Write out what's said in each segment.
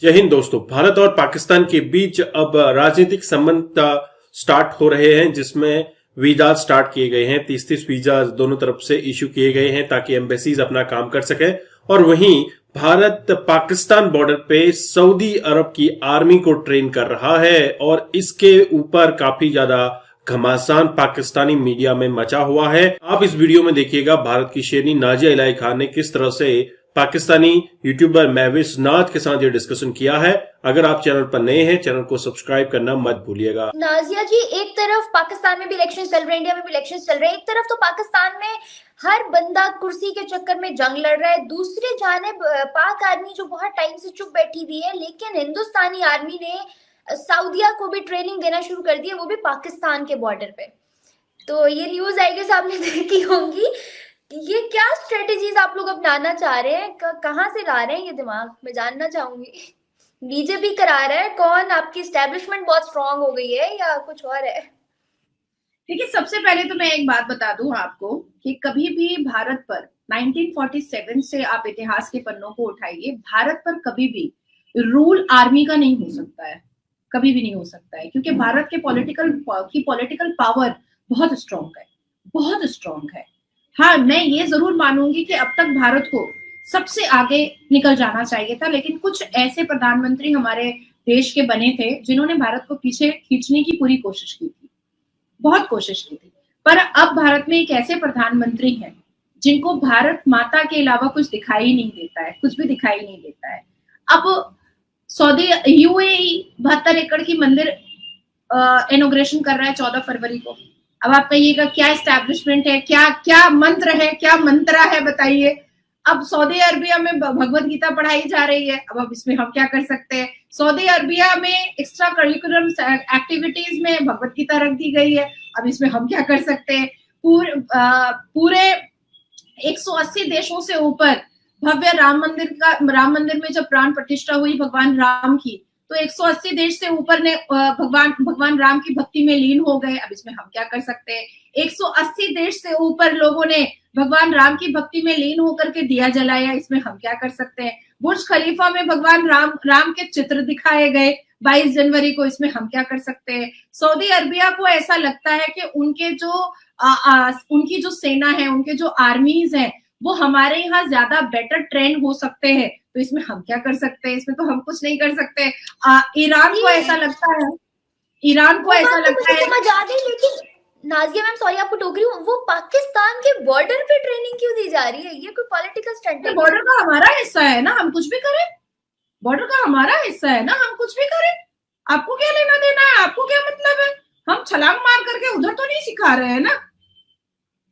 जय हिंद दोस्तों। भारत और पाकिस्तान के बीच अब राजनीतिक संबंध स्टार्ट हो रहे हैं, जिसमें वीजा स्टार्ट किए गए हैं। 30-30 वीजा दोनों तरफ से इश्यू किए गए हैं ताकि एम्बेसीज अपना काम कर सके। और वहीं भारत पाकिस्तान बॉर्डर पे सऊदी अरब की आर्मी को ट्रेन कर रहा है और इसके ऊपर काफी ज्यादा घमासान पाकिस्तानी मीडिया में मचा हुआ है। आप इस वीडियो में देखिएगा भारत की शेरनी नाजिया इलाही खान ने किस तरह से पाकिस्तानी यूट्यूबर महविश नाज के साथ ये डिस्कशन किया है। अगर आप चैनल पर नए हैं, चैनल को सब्सक्राइब करना मत भूलिएगा। नाजिया जी, एक तरफ पाकिस्तान में भी इलेक्शन चल रहे हैं, इंडिया में भी इलेक्शन चल रहे हैं। एक तरफ तो पाकिस्तान में हर बंदा कुर्सी के चक्कर में जंग लड़ रहा है, दूसरी जानिब पाक आर्मी जो बहुत टाइम से चुप बैठी हुई है, लेकिन हिंदुस्तानी आर्मी ने सऊदिया को भी ट्रेनिंग देना शुरू कर दी है, वो भी पाकिस्तान के बॉर्डर पे। तो ये न्यूज आई गेस आपने देखी होंगी। ये क्या स्ट्रेटेजीज आप लोग अपनाना चाह रहे हैं, कहाँ से ला रहे हैं ये दिमाग, मैं जानना चाहूंगी। बीजेपी करा रहा है, कौन आपकी एस्टेब्लिशमेंट बहुत स्ट्रांग हो गई है या कुछ और है? देखिए, सबसे पहले तो मैं एक बात बता दूं आपको कि कभी भी भारत पर 1947 से आप इतिहास के पन्नों को उठाइए, भारत पर कभी भी रूल आर्मी का नहीं हो सकता है, कभी भी नहीं हो सकता है, क्योंकि भारत के पॉलिटिकल पावर बहुत स्ट्रांग है, बहुत स्ट्रांग है। हाँ, मैं ये जरूर मानूंगी कि अब तक भारत को सबसे आगे निकल जाना चाहिए था, लेकिन कुछ ऐसे प्रधानमंत्री हमारे देश के बने थे जिन्होंने भारत को पीछे खींचने की पूरी कोशिश की थी, बहुत कोशिश की थी। पर अब भारत में एक ऐसे प्रधानमंत्री हैं जिनको भारत माता के अलावा कुछ दिखाई नहीं देता है, कुछ भी दिखाई नहीं देता है। अब सऊदी यूएई 72 एकड़ की मंदिर इनॉग्रेशन कर रहा है 14 फरवरी को। अब आप कहिएगा क्या एस्टैब्लिशमेंट है, क्या क्या मंत्र है, क्या मंत्रा है, बताइए। अब सऊदी अरबिया में भगवत गीता पढ़ाई जा रही है, अब इसमें हम क्या कर सकते हैं। सऊदी अरबिया में एक्स्ट्रा करिकुलम एक्टिविटीज में भगवत गीता रख दी गई है, अब इसमें हम क्या कर सकते हैं। पूरे 180 देशों से ऊपर भव्य राम मंदिर में जब प्राण प्रतिष्ठा हुई भगवान राम की, तो 180 देश से ऊपर ने भगवान राम की भक्ति में लीन हो गए, अब इसमें हम क्या कर सकते हैं। 180 देश से ऊपर लोगों ने भगवान राम की भक्ति में लीन होकर के दिया जलाया, इसमें हम क्या कर सकते हैं। बुर्ज खलीफा में भगवान राम के चित्र दिखाए गए 22 जनवरी को, इसमें हम क्या कर सकते हैं। सऊदी अरबिया को ऐसा लगता है कि उनकी जो सेना है, उनके जो आर्मीज है, वो हमारे यहाँ ज्यादा बेटर ट्रेन हो सकते हैं, तो इसमें हम क्या कर सकते हैं। इसमें तो हम कुछ नहीं कर सकते। ईरान को ऐसा लगता है, समझ आ गई। लेकिन नाजिया मैम, सॉरी आपको टोक रही हूँ, वो पाकिस्तान के बॉर्डर पे ट्रेनिंग क्यों दी जा रही है? ये कोई पॉलिटिकल स्टंट है? बॉर्डर का हमारा हिस्सा है ना, हम कुछ भी करें। बॉर्डर का हमारा हिस्सा है ना, हम कुछ भी करें। आपको क्या लेना देना है, आपको क्या मतलब है। हम छलांग मार करके उधर तो नहीं सिखा रहे हैं ना,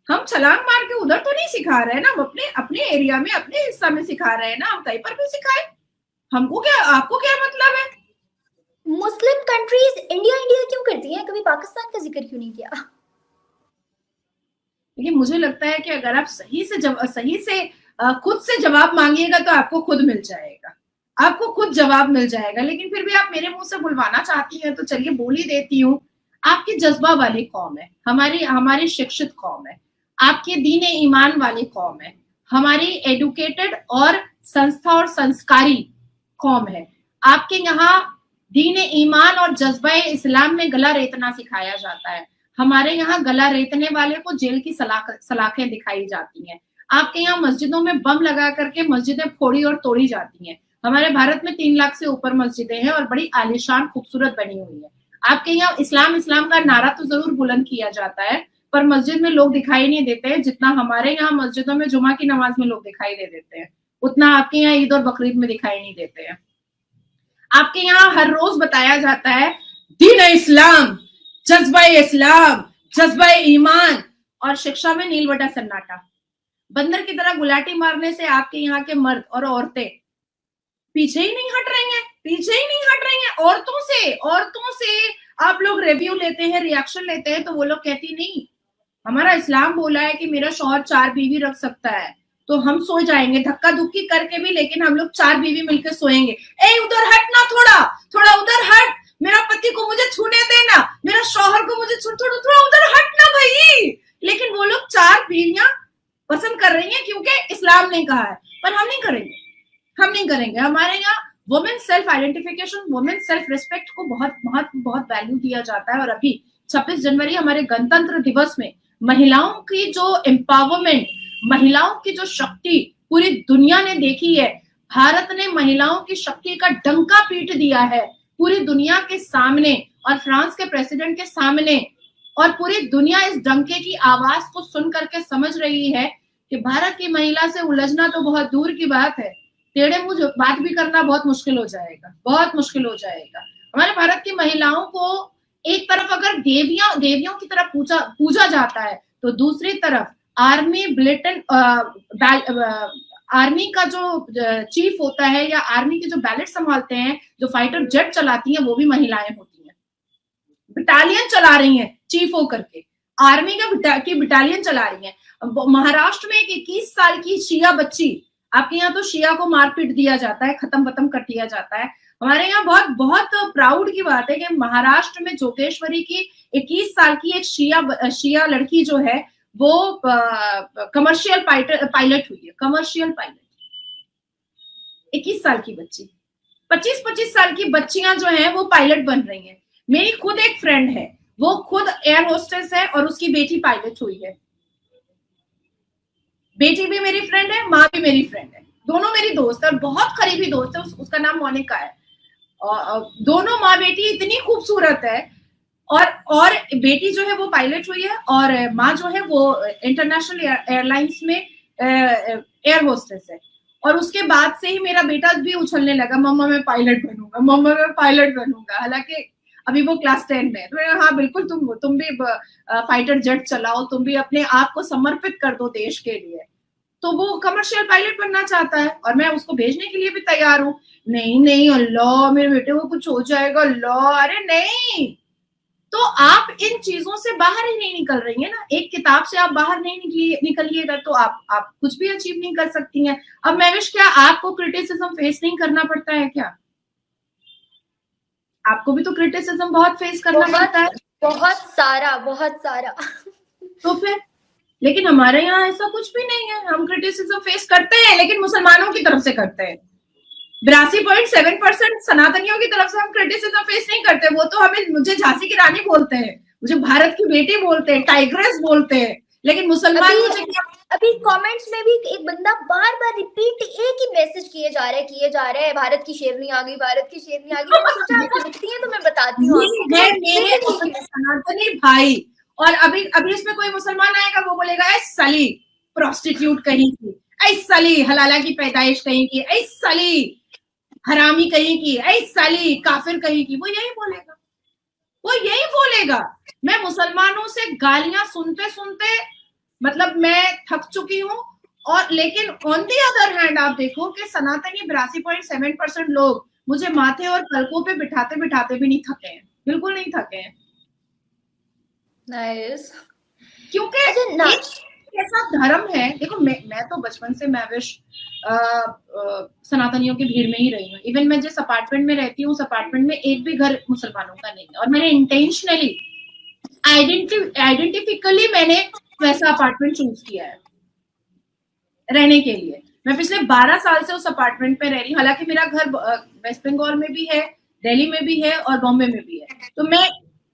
हम छलांग मार के उधर तो नहीं सिखा रहे हैं ना, हम अपने एरिया में, अपने हिस्सा में सिखा रहे हैं ना, हम कहीं पर भी सिखाए। हमको क्या, आपको क्या मतलब है। मुस्लिम कंट्रीज इंडिया क्यों करती हैं, कभी पाकिस्तान का जिक्र क्यों नहीं किया? लेकिन मुझे लगता है कि अगर आप सही से खुद से जवाब मांगिएगा तो आपको खुद मिल जाएगा, आपको खुद जवाब मिल जाएगा। लेकिन फिर भी आप मेरे मुंह से बुलवाना चाहती हैं, तो चलिए बोल ही देती हूँ। आपकी जज्बा वाली कौम है, हमारी शिक्षित कौम है, आपके दीन ईमान वाली कौम है, हमारी एडुकेटेड और संस्था और संस्कारी कौम है। आपके यहाँ दीन ईमान और जज्बा इस्लाम में गला रेतना सिखाया जाता है, हमारे यहाँ गला रेतने वाले को जेल की सलाखें दिखाई जाती हैं। आपके यहाँ मस्जिदों में बम लगा करके मस्जिदें फोड़ी और तोड़ी जाती हैं। हमारे भारत में 3 लाख से ऊपर मस्जिदें हैं और बड़ी आलीशान खूबसूरत बनी हुई है। आपके यहाँ इस्लाम का नारा तो जरूर बुलंद किया जाता है, पर मस्जिद में लोग दिखाई नहीं देते हैं। जितना हमारे यहाँ मस्जिदों में जुमा की नमाज में लोग दिखाई दे देते हैं, उतना आपके यहाँ ईद और बकरीद में दिखाई नहीं देते हैं। आपके यहाँ हर रोज बताया जाता है दीन इस्लाम, जज्बा ईमान, और शिक्षा में नील बटा सन्नाटा। बंदर की तरह गुलाटी मारने से आपके यहाँ के मर्द और औरतें पीछे ही नहीं हट रही हैं। औरतों से आप लोग रिव्यू लेते हैं, रिएक्शन लेते हैं, तो वो लोग कहती नहीं, हमारा इस्लाम बोला है कि मेरा शौहर 4 बीवी रख सकता है, तो हम सो जाएंगे धक्का धुक्की करके भी, लेकिन हम लोग 4 बीवी मिलकर सोएंगे। ए उधर हट ना, थोड़ा उधर हट, मेरा पति को मुझे छूने देना, मेरा शौहर को मुझे थोड़ा उधर हट ना भाई। लेकिन वो लोग 4 बीवियां पसंद कर रही हैं क्योंकि इस्लाम ने कहा है, पर हम नहीं करेंगे। हमारे यहाँ women self identification, women self respect को बहुत बहुत बहुत वैल्यू दिया जाता है। और अभी 26 जनवरी हमारे गणतंत्र दिवस में महिलाओं की जो एम्पावरमेंट, महिलाओं की जो शक्ति पूरी दुनिया ने देखी है। भारत ने महिलाओं की शक्ति का डंका पीट दिया है पूरी दुनिया के सामने और फ्रांस के प्रेसिडेंट के सामने, और पूरी दुनिया इस डंके की आवाज को सुन करके समझ रही है कि भारत की महिला से उलझना तो बहुत दूर की बात है, टेढ़े मुंह बात भी करना बहुत मुश्किल हो जाएगा, बहुत मुश्किल हो जाएगा। हमारे भारत की महिलाओं को एक तरफ अगर देवियों की तरफ पूजा जाता है, तो दूसरी तरफ आर्मी आर्मी का जो चीफ होता है या आर्मी के जो बैलेट संभालते हैं, जो फाइटर जेट चलाती हैं, वो भी महिलाएं होती हैं। बटालियन चला रही हैं चीफ होकर के, आर्मी की बटालियन चला रही हैं। महाराष्ट्र में एक 21 साल की शिया बच्ची, आपके यहाँ तो शिया को मारपीट दिया जाता है, खत्म कर दिया जाता है, हमारे यहाँ बहुत बहुत प्राउड की बात है कि महाराष्ट्र में जोगेश्वरी की 21 साल की एक शिया लड़की जो है वो कमर्शियल पायलट हुई है, कमर्शियल पायलट। 21 साल की बच्ची, 25 साल की बच्चियां जो हैं वो पायलट बन रही हैं। मेरी खुद एक फ्रेंड है, वो खुद एयर होस्टेस है और उसकी बेटी पायलट हुई है। बेटी भी मेरी फ्रेंड है, माँ भी मेरी फ्रेंड है, दोनों मेरी दोस्त है और बहुत करीबी दोस्त है। उसका नाम मोनिका है। दोनों माँ बेटी इतनी खूबसूरत है, और बेटी जो है वो पायलट हुई है और माँ जो है वो इंटरनेशनल एयरलाइंस में एयर होस्टेस है। और उसके बाद से ही मेरा बेटा भी उछलने लगा, मम्मा मैं पायलट बनूंगा, मम्मा मैं पायलट बनूंगा। हालांकि अभी वो क्लास 10 में है। तो हाँ बिल्कुल, तुम भी फाइटर जेट चलाओ, तुम भी अपने आप को समर्पित कर दो देश के लिए। तो वो कमर्शियल पायलट बनना चाहता है और मैं उसको भेजने के लिए भी तैयार हूँ। नहीं अल्लाह मेरे बेटे को कुछ हो जाएगा, अल्लाह, अरे नहीं। तो आप इन चीजों से बाहर ही नहीं निकल रही है ना। एक किताब से आप बाहर नहीं निकलिएगा तो आप कुछ भी अचीव नहीं कर सकती हैं। अब महविश, क्या आपको क्रिटिसिज्म फेस नहीं करना पड़ता है क्या? आपको भी तो क्रिटिसिज्म बहुत फेस करना पड़ता है, बहुत सारा। तो फिर, लेकिन हमारे यहाँ ऐसा कुछ भी नहीं है। हम क्रिटिसिज्म फेस करते हैं, लेकिन मुसलमानों की तरफ से करते हैं। 82.7% सनातनियों की तरफ से हम क्रिटिसिज्म फेस नहीं करते। वो तो मुझे झांसी की रानी बोलते हैं, मुझे भारत की बेटी बोलते हैं, टाइग्रेस बोलते हैं, लेकिन मुसलमान मुझे अभी कमेंट्स में भी एक बंदा बार रिपीट एक ही मैसेज किए जा रहा है, भारत की शेरनी आ गई, भारत की शेरनी आ गई। मैंने सोचा आप लिखती हैं तो मैं बताती हूँ। मेरे सनातनी भाई, और अभी इसमें कोई मुसलमान आएगा वो बोलेगा ऐ साली प्रोस्टिट्यूट कहीं की, ऐ साली हलाला की पैदाइश कहीं की, ऐ साली हरामी कहीं की, ऐ साली काफिर कहीं की। वो यही बोलेगा। मैं मुसलमानों से गालियां सुनते मतलब मैं थक चुकी हूँ। और लेकिन ऑन दी अदर हैंड आप देखो कि सनातनी 82.7% लोग मुझे माथे और पलकों पे बिठाते भी नहीं थके हैं, बिल्कुल नहीं थके हैं। नाइस। क्योंकि ऐसा धर्म है। देखो मैं तो बचपन से महविश सनातनियों की भीड़ में ही रही हूँ। इवन मैं जिस अपार्टमेंट में रहती हूँ उस अपार्टमेंट में एक भी घर मुसलमानों का नहीं है, और मैंने इंटेंशनली आइडेंटिफिकली मैंने वैसा अपार्टमेंट चूज किया है रहने के लिए। मैं पिछले 12 साल से उस अपार्टमेंट में रह रही हूँ। हालांकि मेरा घर वेस्ट बंगाल में भी है, दिल्ली में भी है और बॉम्बे में भी है। तो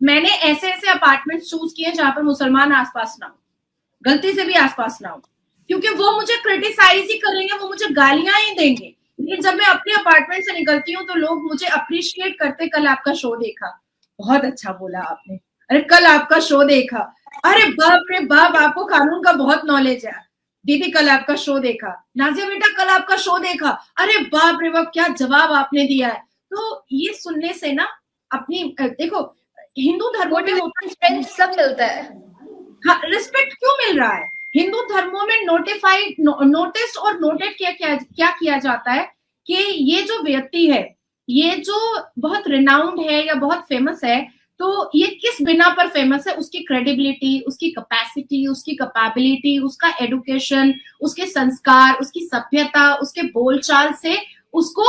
मैंने ऐसे अपार्टमेंट चूज किए जहां पर मुसलमान आसपास ना हो, गलती से भी आसपास ना हो, क्योंकि वो मुझे क्रिटिसाइज ही करेंगे, वो मुझे गालियां ही देंगे। लेकिन जब मैं अपने अपार्टमेंट से निकलती हूँ तो लोग मुझे अप्रिशिएट करते। कल आपका शो देखा, बहुत अच्छा बोला आपने, अरे कल आपका शो देखा, अरे बाप रे बाप, आपको कानून का बहुत नॉलेज है दीदी, कल आपका शो देखा, नाजिया बेटा कल आपका शो देखा, अरे बाप रे बाप क्या जवाब आपने दिया है। तो ये सुनने से ना अपनी, देखो हिंदू धर्मों में सब मिलता है। हाँ, रिस्पेक्ट क्यों मिल रहा है? हिंदू धर्मों में नोटिस और नोटेड क्या किया जाता है कि ये जो व्यक्ति है, ये जो बहुत रिनाउंड है या बहुत फेमस है, तो ये किस बिना पर फेमस है? उसकी क्रेडिबिलिटी, उसकी कैपेसिटी, उसकी कैपेबिलिटी, उसका एडुकेशन, उसके संस्कार, उसकी सभ्यता, उसके बोलचाल से उसको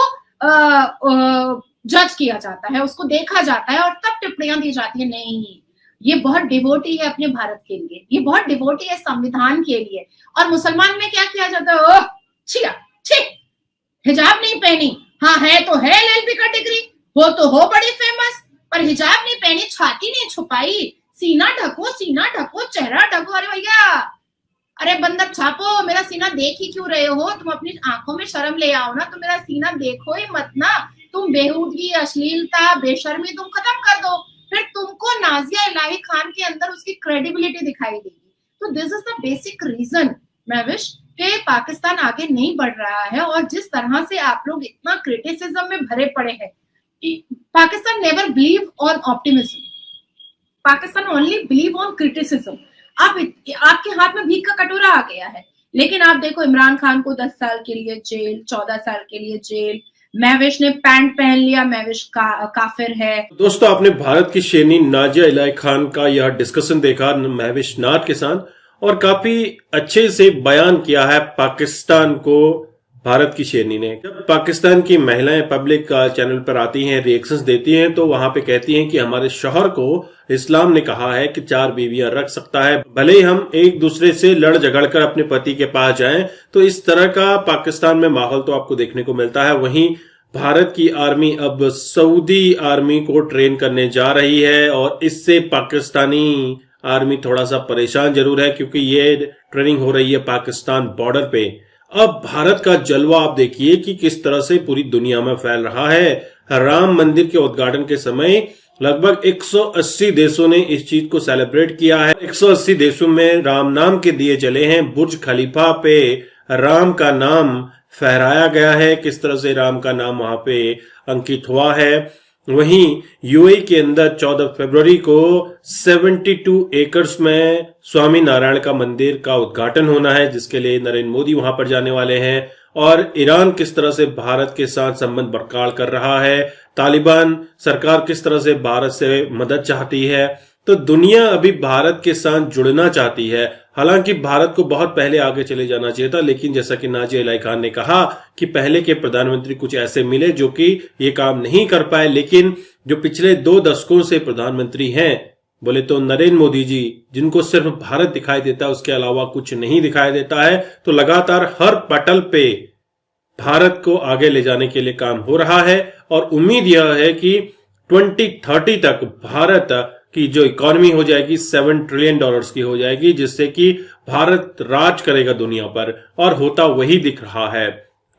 जज किया जाता है, उसको देखा जाता है और तब टिप्पणियां दी जाती है। नहीं, ये बहुत डिवोटी है अपने भारत के लिए, ये बहुत डिवोटी है संविधान के लिए। और मुसलमान में क्या किया जाता है? ओह छिया छी, हिजाब नहीं पहनी, हाँ है तो है एलएलबी का डिग्री, हो तो हो बड़ी फेमस, पर हिजाब नहीं पहनी, छाती नहीं छुपाई, सीना ढको, चेहरा ढको। अरे भैया, अरे बंदर छापो, मेरा सीना देख ही क्यों रहे हो? तुम अपनी आंखों में शर्म ले आओ ना, तो मेरा सीना देखो ही मत ना। तुम बेहूदगी, अश्लीलता, बेशर्मी तुम खत्म कर दो, फिर तुमको नाजिया इलाही खान के अंदर उसकी क्रेडिबिलिटी दिखाई देगी। तो this is the basic reason Mahvish कि पाकिस्तान आगे नहीं बढ़ रहा है, और जिस तरह से आप लोग इतना क्रिटिसिज्म में भरे पड़े हैं। Pakistan never believe on optimism, Pakistan only believe on criticism. आपके हाथ में भीख का कटोरा आ गया है, लेकिन आप देखो इमरान खान को 10 साल के लिए जेल, 14 साल के लिए जेल, महविश ने पैंट पहन लिया, महविश काफिर है। दोस्तों, आपने भारत की शेरनी नाजिया इलाही खान का यह डिस्कशन देखा महविश नाथ के साथ, और काफी अच्छे से बयान किया है पाकिस्तान को भारत की शेरनी ने। जब पाकिस्तान की महिलाएं पब्लिक चैनल पर आती हैं, रिएक्शंस देती हैं, तो वहां पे कहती हैं कि हमारे शौहर को इस्लाम ने कहा है कि 4 बीवियां रख सकता है, भले ही हम एक दूसरे से लड़ झगड़ कर अपने पति के पास जाएं। तो इस तरह का पाकिस्तान में माहौल तो आपको देखने को मिलता है। वहीं भारत की आर्मी अब सऊदी आर्मी को ट्रेन करने जा रही है, और इससे पाकिस्तानी आर्मी थोड़ा सा परेशान जरूर है, क्योंकि ये ट्रेनिंग हो रही है पाकिस्तान बॉर्डर पे। अब भारत का जलवा आप देखिए कि किस तरह से पूरी दुनिया में फैल रहा है। राम मंदिर के उद्घाटन के समय लगभग 180 देशों ने इस चीज को सेलिब्रेट किया है। 180 देशों में राम नाम के दिए जले हैं। बुर्ज खलीफा पे राम का नाम फहराया गया है, किस तरह से राम का नाम वहां पे अंकित हुआ है। वहीं यूएई के अंदर 14 फरवरी को 72 एकर्स में स्वामी नारायण का मंदिर का उद्घाटन होना है, जिसके लिए नरेंद्र मोदी वहां पर जाने वाले हैं। और ईरान किस तरह से भारत के साथ संबंध बरकरार कर रहा है, तालिबान सरकार किस तरह से भारत से मदद चाहती है। तो दुनिया अभी भारत के साथ जुड़ना चाहती है। हालांकि भारत को बहुत पहले आगे चले जाना चाहिए था, लेकिन जैसा कि नाजिया इलाही खान ने कहा कि पहले के प्रधानमंत्री कुछ ऐसे मिले जो कि ये काम नहीं कर पाए, लेकिन जो पिछले 2 दशकों से प्रधानमंत्री हैं, बोले तो नरेंद्र मोदी जी, जिनको सिर्फ भारत दिखाई देता है, उसके अलावा कुछ नहीं दिखाई देता है। तो लगातार हर पटल पे भारत को आगे ले जाने के लिए काम हो रहा है, और उम्मीद यह है कि 2030 तक भारत की जो इकोनॉमी हो जाएगी 7 ट्रिलियन डॉलर्स की हो जाएगी, जिससे कि भारत राज करेगा दुनिया पर, और होता वही दिख रहा है।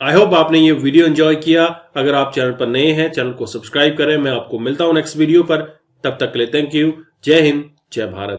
आई होप आपने ये वीडियो एंजॉय किया। अगर आप चैनल पर नए हैं, चैनल को सब्सक्राइब करें। मैं आपको मिलता हूं नेक्स्ट वीडियो पर, तब तक के लिए थैंक यू। जय हिंद, जय भारत।